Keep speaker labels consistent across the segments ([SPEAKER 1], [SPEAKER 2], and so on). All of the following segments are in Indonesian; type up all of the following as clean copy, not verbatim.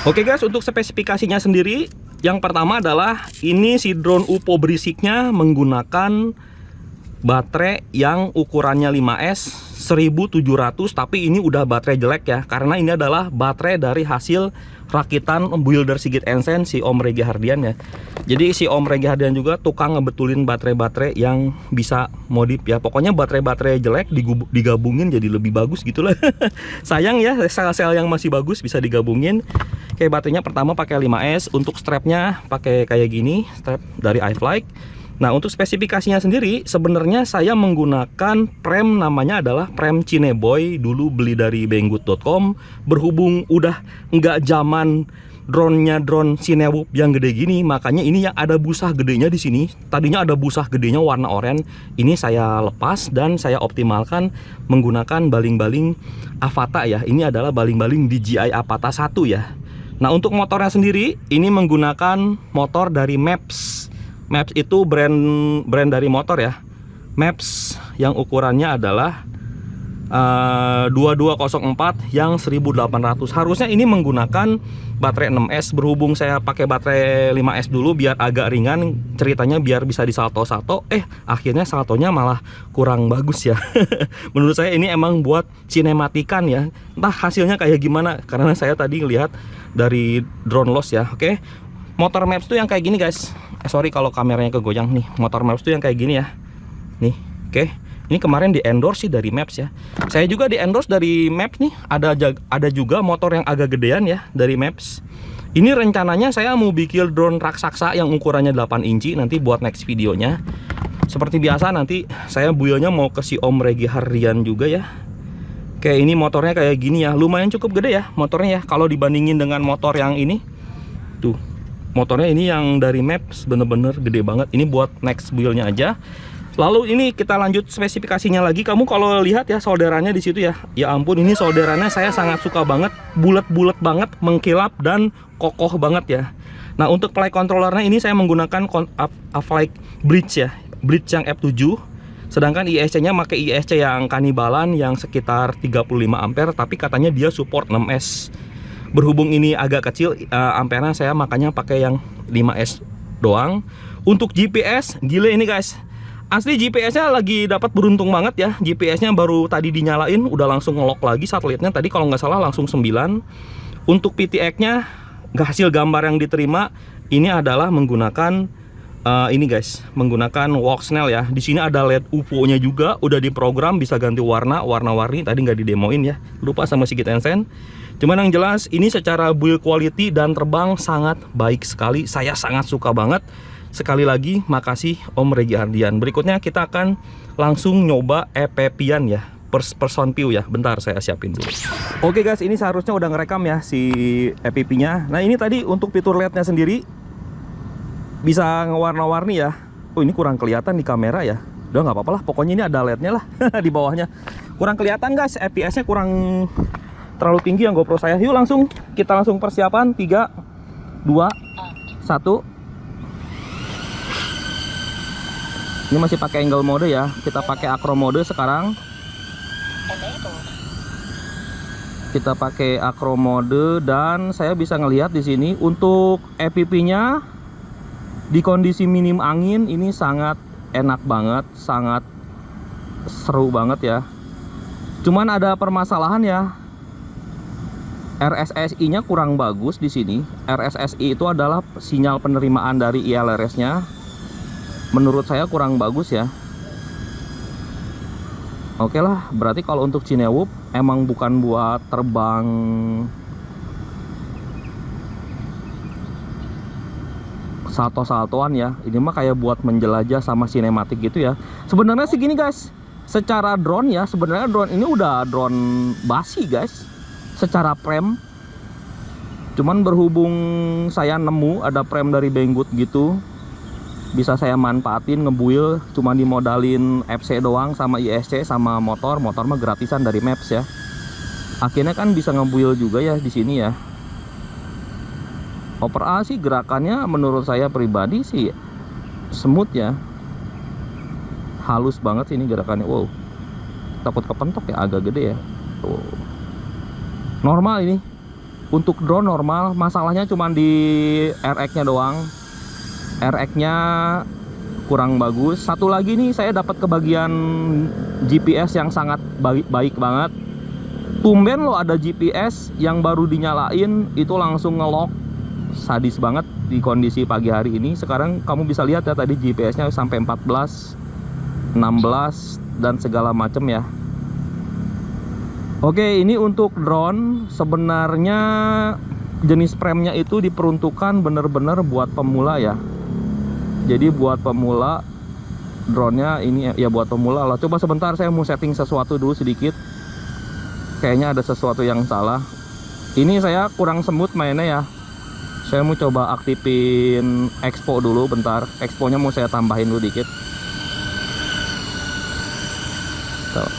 [SPEAKER 1] Oke guys, untuk spesifikasinya sendiri, yang pertama adalah ini si drone UFO berisiknya menggunakan baterai yang ukurannya 5S 1700, tapi ini udah baterai jelek ya, karena ini adalah baterai dari hasil rakitan builder Sigit Ensen si Om Regi Hardian ya. Jadi si Om Regi Hardian juga tukang ngebetulin baterai-baterai yang bisa modif ya. Pokoknya baterai-baterai jelek digabungin jadi lebih bagus gitu lah. Sayang ya, sel-sel yang masih bagus bisa digabungin. Kayak baterainya pertama pakai 5S, untuk strapnya pakai kayak gini, strap dari iFly. Nah, untuk spesifikasinya sendiri sebenarnya saya menggunakan prem, namanya adalah prem Cineboy, dulu beli dari banggood.com. Berhubung udah nggak zaman drone Cinewhoop yang gede gini, makanya ini yang ada busah gedenya di sini. Tadinya ada busah gedenya warna oranye, ini saya lepas dan saya optimalkan menggunakan baling-baling Avata ya. Ini adalah baling-baling DJI Avata 1 ya. Nah, untuk motornya sendiri ini menggunakan motor dari Maps. Maps itu brand dari motor ya. Maps yang ukurannya adalah 2204 yang 1800. Harusnya ini menggunakan baterai 6S. Berhubung saya pakai baterai 5S dulu biar agak ringan, ceritanya biar bisa disalto-salto. Akhirnya saltonya malah kurang bagus ya. Menurut saya ini emang buat sinematikan ya. Entah hasilnya kayak gimana, karena saya tadi lihat dari drone loss ya. Oke. Motor Maps tuh yang kayak gini guys. Sorry kalau kameranya kegoyang nih. Motor Maps tuh yang kayak gini ya. Nih, oke. Ini kemarin di endorse sih dari Maps ya. Saya juga di endorse dari Maps nih. Ada juga motor yang agak gedean ya dari Maps. Ini rencananya saya mau bikin drone raksasa yang ukurannya 8 inci nanti buat next videonya. Seperti biasa nanti saya buyonya mau ke si Om Regi Hardian juga ya. Kayak ini motornya kayak gini ya. Lumayan cukup gede ya motornya ya. Kalau dibandingin dengan motor yang ini. Tuh. Motornya ini yang dari Maps bener-bener gede banget. Ini buat next build-nya aja. Lalu ini kita lanjut spesifikasinya lagi. Kamu kalau lihat ya solderannya di situ ya. Ya ampun, ini solderannya saya sangat suka banget. Bulat-bulat banget, mengkilap dan kokoh banget ya. Nah, untuk flight controllernya ini saya menggunakan flight bridge ya. Bridge yang F7. Sedangkan ISC-nya pakai ISC yang kanibalan yang sekitar 35 ampere, tapi katanya dia support 6S. Berhubung ini agak kecil ampernya, saya makanya pakai yang 5S doang. Untuk GPS, gile ini guys. Asli GPS-nya lagi dapat beruntung banget ya. GPS-nya baru tadi dinyalain, udah langsung nge-lock lagi satelitnya. Tadi kalau nggak salah langsung 9. Untuk PTX-nya, hasil gambar yang diterima ini adalah menggunakan ini guys, menggunakan Walksnail ya. Di sini ada LED UFO-nya juga, udah diprogram bisa ganti warna-warni. Tadi nggak didemoin ya, lupa sama Sigit Ensen. Cuman yang jelas ini secara build quality dan terbang sangat baik sekali. Saya sangat suka banget. Sekali lagi makasih Om Regi Hardian. Berikutnya kita akan langsung nyoba EP-pian ya, person view ya. Bentar saya siapin dulu. Oke guys, ini seharusnya udah ngerekam ya si EPP-nya. Nah, ini tadi untuk fitur LED-nya sendiri bisa ngewarna-warni ya. Oh, ini kurang kelihatan di kamera ya. Udah nggak apa-apa lah, pokoknya ini ada LED-nya lah di bawahnya. Kurang kelihatan guys, FPS-nya kurang terlalu tinggi yang GoPro saya. Yuk kita langsung persiapan. 3, 2, 1. Ini masih pakai angle mode ya. Kita pakai acro mode sekarang. Kita pakai acro mode dan saya bisa ngelihat di sini untuk EPP-nya di kondisi minim angin ini sangat enak banget, sangat seru banget ya. Cuman ada permasalahan ya. RSSI-nya kurang bagus di sini. RSSI itu adalah sinyal penerimaan dari ILRS-nya. Menurut saya kurang bagus ya. Oke lah, berarti kalau untuk Cinewhoop emang bukan buat terbang salto-saltoan ya. Ini mah kayak buat menjelajah sama sinematik gitu ya. Sebenarnya sih gini guys, secara drone ya, sebenarnya drone ini udah drone basi guys. Secara prem, cuman berhubung saya nemu ada prem dari Banggood gitu, bisa saya manfaatin ngebuil. Cuma dimodalin FC doang sama ISC sama motor mah gratisan dari Maps ya. Akhirnya kan bisa ngebuil juga ya di sini ya. Overall sih gerakannya menurut saya pribadi sih smooth ya, halus banget sih ini gerakannya. Wow, takut kepentok ya, agak gede ya. Tuh. Normal ini untuk drone normal, masalahnya cuma di RX-nya doang. RX-nya kurang bagus. Satu lagi nih, saya dapat kebagian GPS yang sangat baik banget. Tumben lo ada GPS yang baru dinyalain itu langsung nge-lock. Sadis banget di kondisi pagi hari ini. Sekarang kamu bisa lihat ya, tadi GPS-nya sampai 14, 16 dan segala macem ya. Oke, ini untuk drone. Sebenarnya jenis frame-nya itu diperuntukkan bener-bener buat pemula ya. Jadi buat pemula, drone-nya ini ya buat pemula lah. Coba sebentar, saya mau setting sesuatu dulu sedikit. Kayaknya ada sesuatu yang salah. Ini saya kurang smooth mainnya ya. Saya mau coba aktifin expo dulu bentar. Expo-nya mau saya tambahin dulu dikit.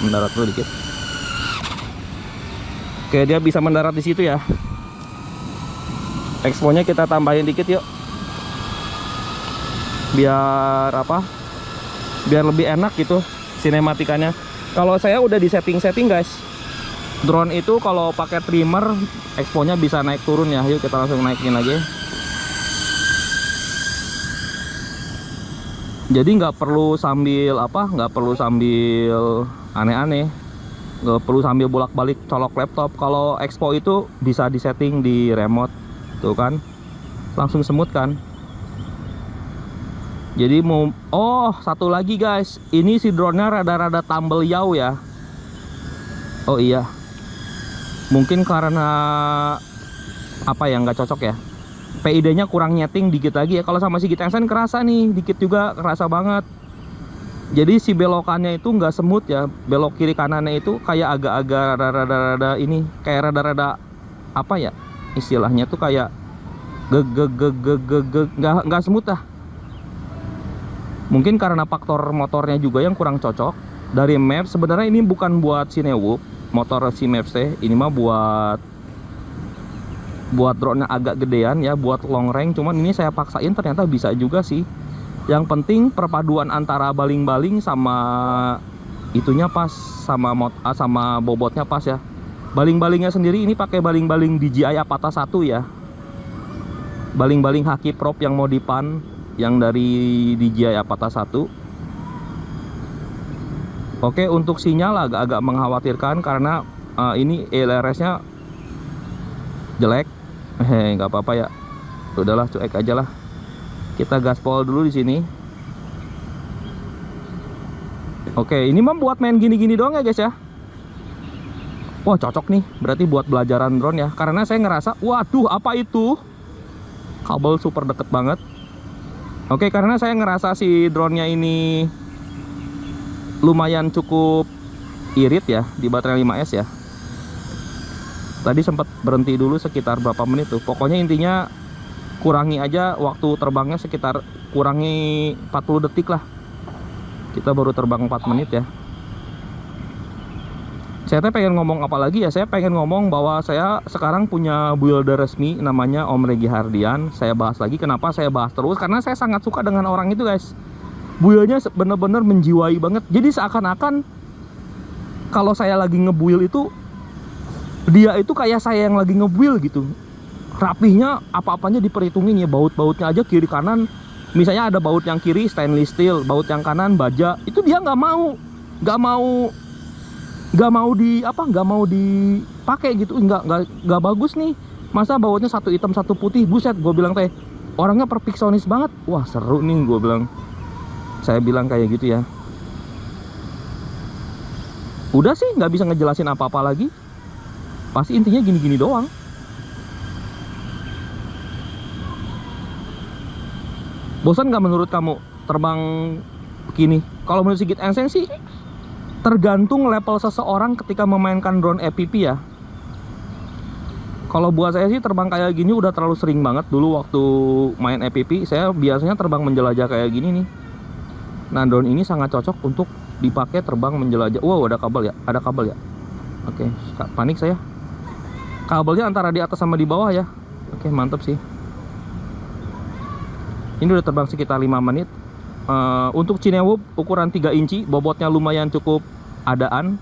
[SPEAKER 1] Mendarat dulu dikit. Oke, dia bisa mendarat di situ ya. Expo-nya kita tambahin dikit yuk. Biar apa? Biar lebih enak gitu sinematikanya. Kalau saya udah di setting guys. Drone itu kalau pakai trimmer expo-nya bisa naik turun ya. Yuk kita langsung naikin lagi. Jadi nggak perlu sambil apa? Nggak perlu sambil aneh-aneh. Nggak perlu sambil bolak-balik colok laptop. Kalau expo itu bisa disetting di remote, tuh kan? Langsung semut kan? Jadi mau, oh satu lagi guys, ini si drone-nya rada-rada tumble yaw ya. Oh iya, mungkin karena apa ya, nggak cocok ya. PID-nya kurang nyeting dikit lagi ya. Kalau sama si Gitengsen kerasa nih, dikit juga kerasa banget. Jadi si belokannya itu nggak semut ya. Belok kiri kanannya itu kayak agak-agak rada-rada ini, kayak rada-rada apa ya istilahnya tuh, kayak nggak semut lah. Mungkin karena faktor motornya juga yang kurang cocok. Dari Maps, sebenarnya ini bukan buat Cinewoop motor si Maps teh, ini mah buat drone-nya agak gedean ya, buat long range. Cuman ini saya paksain ternyata bisa juga sih. Yang penting perpaduan antara baling-baling sama itunya pas, sama bobotnya pas ya. Baling-balingnya sendiri ini pakai baling-baling DJI Avata 1 ya. Baling-baling Haki Prop yang modifan yang dari DJI Avata 1. Oke, untuk sinyal agak-agak mengkhawatirkan karena ini LRS-nya jelek. Nggak apa-apa ya. Udahlah, cuek aja lah. Kita gaspol dulu di sini. Oke, ini mah buat main gini-gini doang ya guys ya. Wah, cocok nih. Berarti buat belajaran drone ya. Karena saya ngerasa, waduh, apa itu? Kabel super deket banget. Oke, karena saya ngerasa si drone-nya ini lumayan cukup irit ya di baterai 5S ya. Tadi sempat berhenti dulu sekitar berapa menit tuh. Pokoknya intinya kurangi aja waktu terbangnya, sekitar kurangi 40 detik lah. Kita baru terbang 4 menit ya. Saya pengen ngomong apa lagi ya? Saya pengen ngomong bahwa saya sekarang punya builder resmi namanya Om Regi Hardian. Saya bahas lagi, kenapa saya bahas terus? Karena saya sangat suka dengan orang itu guys. Buildnya bener-bener menjiwai banget. Jadi seakan-akan kalau saya lagi ngebuild itu, dia itu kayak saya yang lagi ngebuild gitu. Rapihnya, apa-apanya diperhitungin ya. Baut-bautnya aja kiri kanan. Misalnya ada baut yang kiri stainless steel, baut yang kanan baja. Itu dia nggak mau dipakai gitu. Nggak bagus nih. Masa bautnya satu hitam satu putih, buset, gue bilang teh orangnya perfeksionis banget. Wah seru nih, gue bilang. Saya bilang kayak gitu ya. Udah sih, nggak bisa ngejelasin apa-apa lagi. Pasti intinya gini-gini doang. Bosan nggak menurut kamu terbang begini? Kalau menurut Sigit Ensen sih tergantung level seseorang ketika memainkan drone FPV ya. Kalau buat saya sih terbang kayak gini udah terlalu sering banget. Dulu waktu main FPV saya biasanya terbang menjelajah kayak gini nih. Nah, drone ini sangat cocok untuk dipakai terbang menjelajah. Wow, ada kabel ya? Ada kabel ya? Oke, panik saya. Kabelnya antara di atas sama di bawah ya. Oke, mantap sih. Ini udah terbang sekitar 5 menit. Untuk Cinewoop ukuran 3 inci, bobotnya lumayan cukup adaan.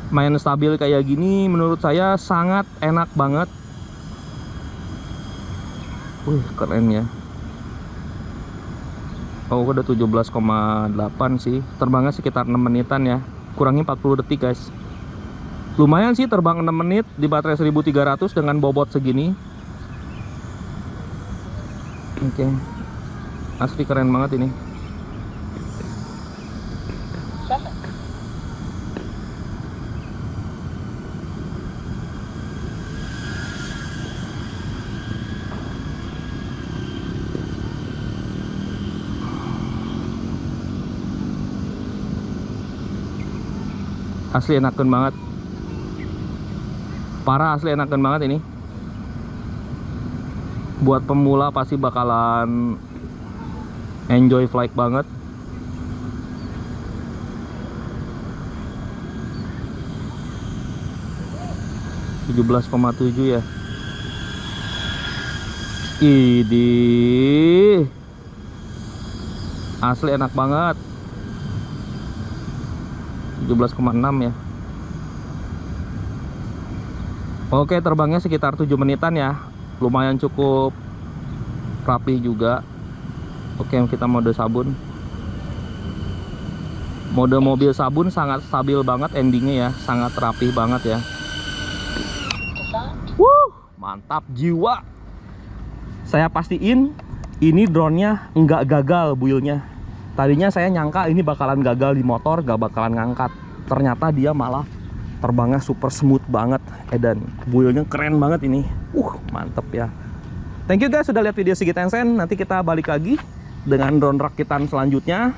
[SPEAKER 1] Main stabil kayak gini menurut saya sangat enak banget. Wih, keren ya. Oh, udah 17,8 sih. Terbangnya sekitar 6 menitan ya. Kurangi 40 detik, guys. Lumayan sih terbang 6 menit di baterai 1300 dengan bobot segini. Oke. Asli keren banget ini. Asli enakan banget. Parah, asli enakan banget ini. Buat pemula pasti bakalan enjoy flight banget. (17,7) ya. Idih. Asli enak banget. 17,6 ya. Oke, terbangnya sekitar 7 menitan ya. Lumayan cukup rapi juga. Oke, kita mode sabun. Mode mobil sabun sangat stabil banget endingnya ya. Sangat rapi banget ya. Mantap jiwa. Saya pastiin ini drone-nya nggak gagal build-nya. Tadinya saya nyangka ini bakalan gagal di motor, gak bakalan ngangkat. Ternyata dia malah terbangnya super smooth banget. Dan build-nya keren banget ini. Mantep ya. Thank you guys sudah lihat video Sigi Tencent. Nanti kita balik lagi dengan drone rakitan selanjutnya.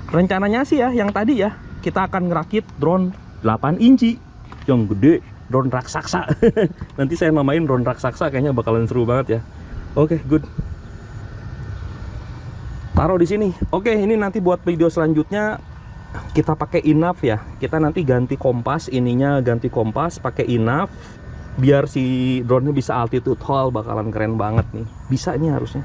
[SPEAKER 1] Rencananya sih ya, yang tadi ya, kita akan ngerakit drone 8 inci yang gede, drone raksasa. Nanti saya namain drone raksasa, kayaknya bakalan seru banget ya. Oke, good. Taruh di sini. Oke, ini nanti buat video selanjutnya kita pakai enough ya. Kita nanti ganti kompas, ininya ganti kompas pakai enough biar si drone-nya bisa altitude hold, bakalan keren banget nih. Bisa ini harusnya.